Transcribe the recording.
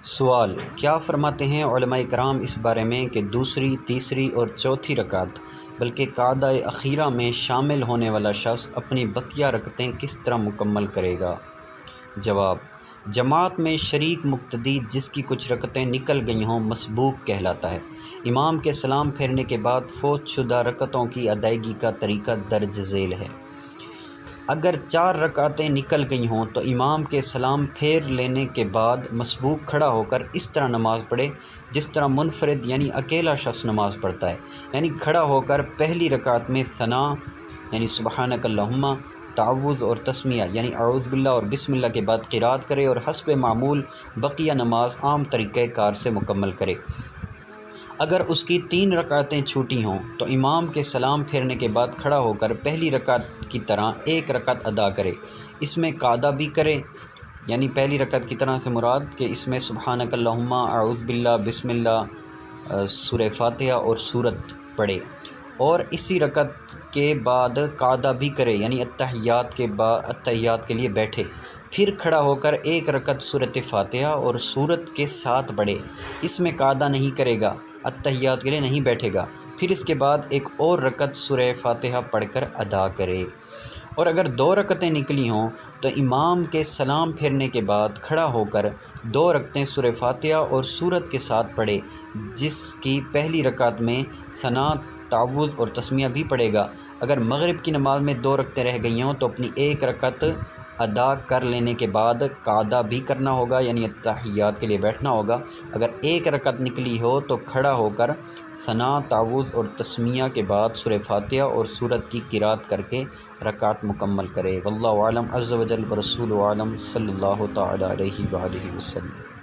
سوال: کیا فرماتے ہیں علماء کرام اس بارے میں کہ دوسری، تیسری اور چوتھی رکعت بلکہ قعدہ اخیرہ میں شامل ہونے والا شخص اپنی بقیہ رکعتیں کس طرح مکمل کرے گا؟ جواب: جماعت میں شریک مقتدی جس کی کچھ رکعتیں نکل گئی ہوں مسبوق کہلاتا ہے۔ امام کے سلام پھیرنے کے بعد فوت شدہ رکعتوں کی ادائیگی کا طریقہ درج ذیل ہے۔ اگر 4 رکعتیں نکل گئی ہوں تو امام کے سلام پھیر لینے کے بعد مسبوق کھڑا ہو کر اس طرح نماز پڑھے جس طرح منفرد یعنی اکیلا شخص نماز پڑھتا ہے، یعنی کھڑا ہو کر پہلی رکعت میں ثنا یعنی سبحانک اللہم، تعوذ اور تسمیہ یعنی اعوذ باللہ اور بسم اللہ کے بعد قرات کرے اور حسب معمول بقیہ نماز عام طریقہ کار سے مکمل کرے۔ اگر اس کی 3 رکعتیں چھوٹی ہوں تو امام کے سلام پھیرنے کے بعد کھڑا ہو کر پہلی رکعت کی طرح 1 رکعت ادا کرے، اس میں قعدہ بھی کرے، یعنی پہلی رکعت کی طرح سے مراد کہ اس میں سبحانک اللہم، اعوذ باللہ، بسم اللہ، سورہ فاتحہ اور سورت پڑھے، اور اسی رکعت کے بعد قعدہ بھی کرے یعنی اتحیات کے لیے بیٹھے، پھر کھڑا ہو کر 1 رکعت سورۃ فاتحہ اور سورت کے ساتھ پڑھے، اس میں قعدہ نہیں کرے گا، اتحیات کے لیے نہیں بیٹھے گا، پھر اس کے بعد ایک اور رکعت سورہ فاتحہ پڑھ کر ادا کرے۔ اور اگر 2 رکعتیں نکلی ہوں تو امام کے سلام پھیرنے کے بعد کھڑا ہو کر 2 رکعتیں سورہ فاتحہ اور سورت کے ساتھ پڑھے، جس کی پہلی رکعت میں ثنا، تعوذ اور تسمیہ بھی پڑھے گا۔ اگر مغرب کی نماز میں 2 رکعتیں رہ گئی ہوں تو اپنی 1 رکعت ادا کر لینے کے بعد قعدہ بھی کرنا ہوگا یعنی اتحیات کے لیے بیٹھنا ہوگا۔ اگر 1 رکعت نکلی ہو تو کھڑا ہو کر ثنا، تعوذ اور تسمیہ کے بعد سورہ فاتحہ اور سورت کی قرات کر کے رکعت مکمل کرے۔ واللہ اعلم عز وجل ورسولہ اعلم، صلی اللہ تعالی علیہ وآلہ وسلم۔